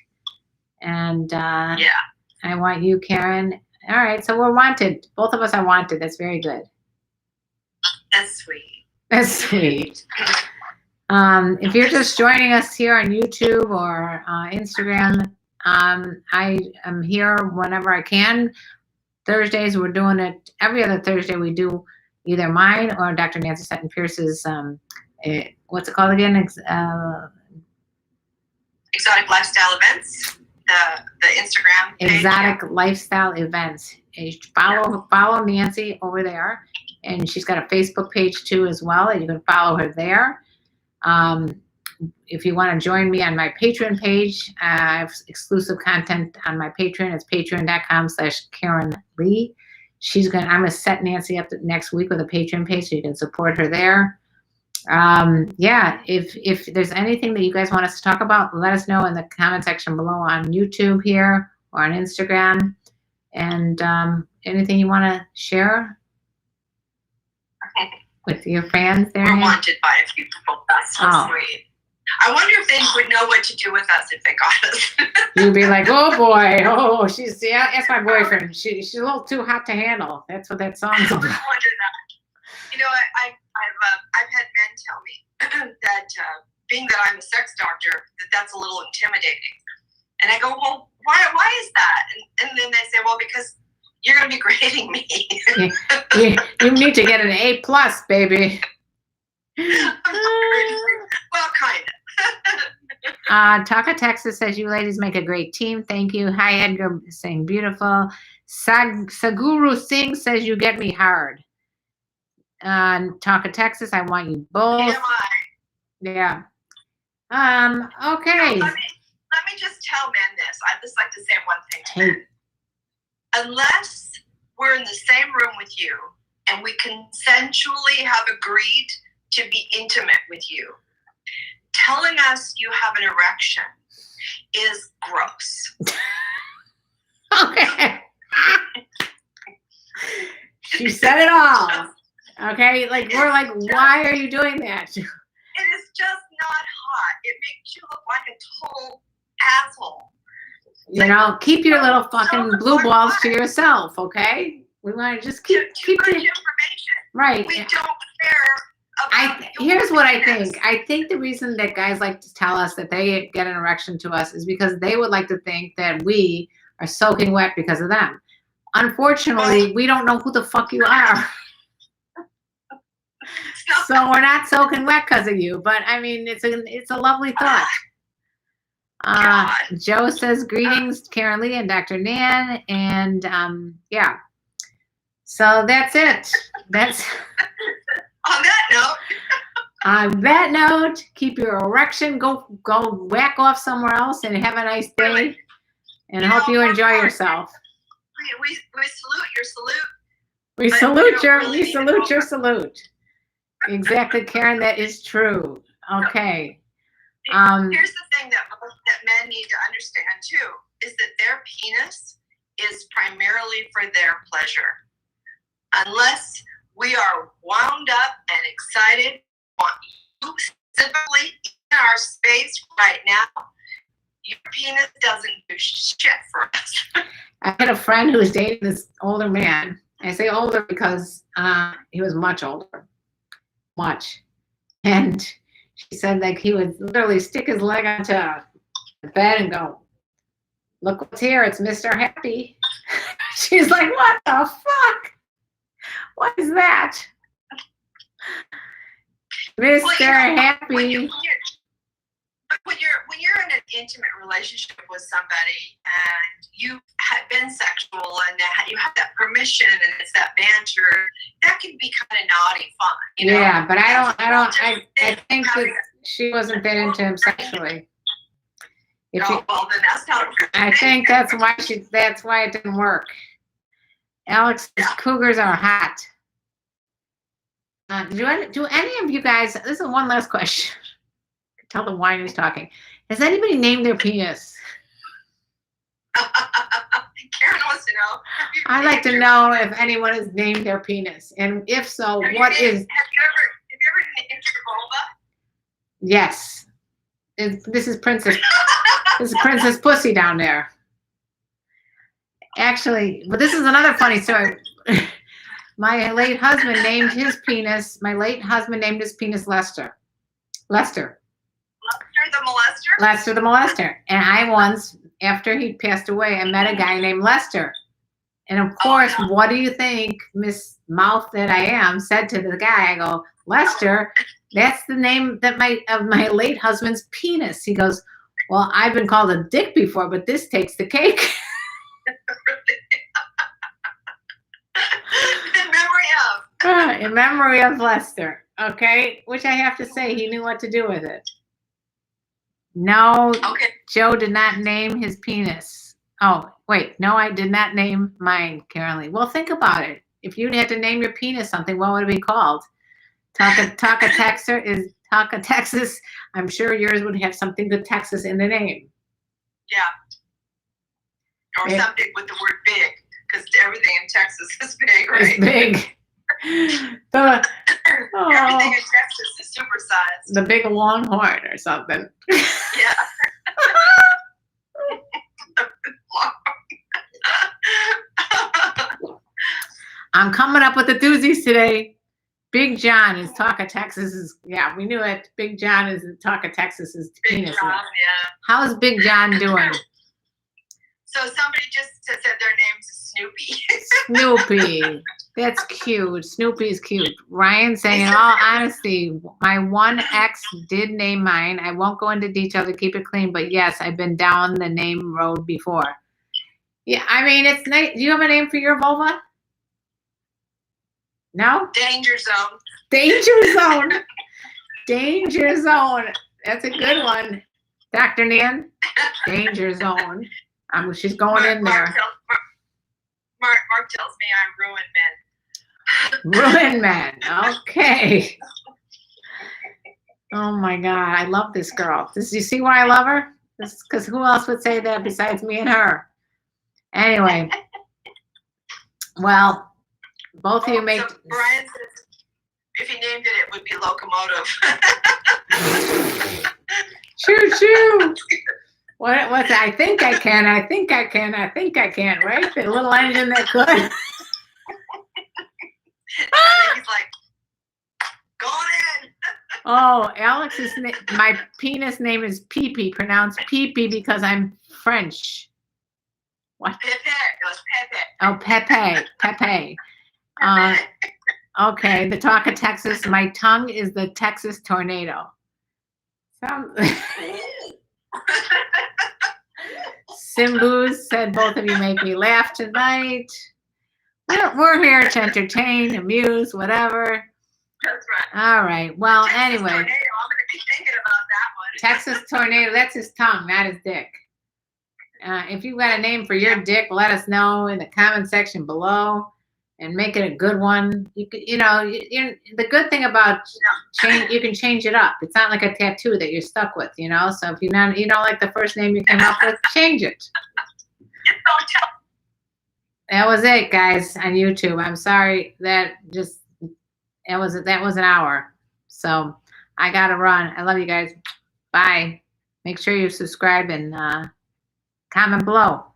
And I want you, Karen. All right, so we're wanted. Both of us are wanted. That's very good.
That's sweet.
That's sweet. If you're just joining us here on YouTube or Instagram, I am here whenever I can. Thursdays, we're doing it every other Thursday. We do either mine or Dr. Nancy Sutton Pierce's, what's it called again?
Exotic Lifestyle Events. The Instagram page.
Exotic Lifestyle Events. Follow Nancy over there, and she's got a Facebook page too as well, and you can follow her there. If you want to join me on my Patreon page, I have exclusive content on my Patreon. It's patreon.com/Karen Lee. I'm gonna set Nancy up next week with a Patreon page so you can support her there. If there's anything that you guys want us to talk about, let us know in the comment section below on YouTube here or on Instagram. And anything you want to share with your fans there?
We're wanted by a few people. That's so sweet. I wonder if they would know what to do with us if they got us.
You'd be like, oh boy, that's my boyfriend. She's a little too hot to handle. That's what that song's about.
I wonder that. I've had men tell me that being that I'm a sex doctor, that's a little intimidating. And I go, well, why is that? And then they say, well, because you're going to be grading me.
you need to get an A+, baby.
Well, kind of.
Taka Texas says, you ladies make a great team. Thank you. Hi, Edgar, saying beautiful. Saguru Singh says, you get me hard. Taka Texas, I want you both. Yeah. Okay.
Let me just tell men this. I'd just like to say one thing to men. Unless we're in the same room with you and we consensually have agreed to be intimate with you, telling us you have an erection is gross.
Okay. She said it all. Okay, like we're like, why are you doing that?
It is just not hot. It makes you look like a total asshole.
You know, keep your little fucking blue balls to yourself, okay? We want to just keep
the information.
Right.
We don't care about
here's what I think. I think the reason that guys like to tell us that they get an erection to us is because they would like to think that we are soaking wet because of them. Unfortunately, we don't know who the fuck you are. So we're not soaking wet because of you. But I mean, it's a lovely thought. Joe says, greetings, Karen Lee and Dr. Nan. And yeah. So that's it. That's
on that note.
On that note, keep your erection. Go whack off somewhere else and have a nice day. And hope you enjoy yourself.
We salute your salute.
We salute your salute. Exactly, Karen. That is true. Okay.
Here's the thing that men need to understand too, is that their penis is primarily for their pleasure. Unless we are wound up and excited, want you specifically in our space right now, your penis doesn't do shit for us.
I had a friend who was dating this older man. I say older because he was much older. Much. And she said like he would literally stick his leg onto the bed and go, look what's here, it's Mr. Happy. She's like, what the fuck? What is that? Mr. Happy.
When you're in an intimate relationship with somebody and you have been sexual and you have that permission and it's that banter, that can be kind of naughty fun. You know?
Yeah, but I think that she wasn't that into him sexually.
Well then that's not.
I think that's why it didn't work. Alex says cougars are hot. Do any of you guys? This is one last question. Tell the wine who's talking. Has anybody named their penis?
Karen wants to know.
I'd like to know if anyone has named their penis, and if so, what is?
Have you ever named your vulva?
Yes. This is Princess. This is Princess Pussy down there. Actually, but this is another funny story. My late husband named his penis. My late husband named his penis Lester. Lester
the molester?
Lester the molester. And I once, after he passed away, I met a guy named Lester. And of course, what do you think, Miss Mouth that I am, said to the guy? I go, Lester, that's the name that of my late husband's penis. He goes, well, I've been called a dick before, but this takes the cake. In memory of Lester. Okay, which I have to say, he knew what to do with it. No, Joe did not name his penis. Oh, wait, no, I did not name mine, Karen Lee. Well, think about it. If you had to name your penis something, what would it be called? Taka Texas. I'm sure yours would have something with Texas in the name.
Yeah. Or something with the word big, because everything in Texas is big, right?
It's big.
Everything in Texas is supersized.
The big longhorn or something.
Yeah.
I'm coming up with the doozies today. Big John is Taka Texas's. Yeah, we knew it. Big John is Taka Texas's penis.
John, yeah.
How's Big John doing?
So somebody just said their name's Snoopy.
Snoopy. That's cute. Snoopy's cute. Ryan saying, in all honesty, my one ex did name mine. I won't go into detail to keep it clean, but yes, I've been down the name road before. Yeah, I mean, it's nice. Do you have a name for your vulva? No?
Danger zone.
Danger zone. Danger zone. That's a good one. Dr. Nan? Danger zone. She's going in there.
Mark tells me I ruin men.
Ruin men. Okay. Oh my God. I love this girl. You see why I love her? Because who else would say that besides me and her? Anyway. Well, both of you make.
So Brian says if he named it, it would be locomotive.
Choo choo. What's I think I can, I think I can, I think I can, right? The little engine that could.
And he's like, going in.
Oh, Alex's my penis name is Pee-Pee, pronounced Pee-Pee because I'm French. What?
Pepe. It was Pepe.
Oh, Pepe. Pepe. Okay, the talk of Texas. My tongue is the Texas tornado. Simboos said both of you make me laugh tonight. We're here to entertain, amuse, whatever.
That's right.
All right. Well,
Texas
anyway.
Tornado. I'm going to be thinking about that one.
Texas tornado. That's his tongue, not his dick. If you've got a name for your dick, let us know in the comment section below, and make it a good one. You could, the good thing about change, you can change it up. It's not like a tattoo that you're stuck with, So if you don't like the first name you came up with, change it.
Just don't tell.
That was it, guys, on YouTube. I'm sorry that was an hour. So I gotta run. I love you guys. Bye. Make sure you subscribe and comment below.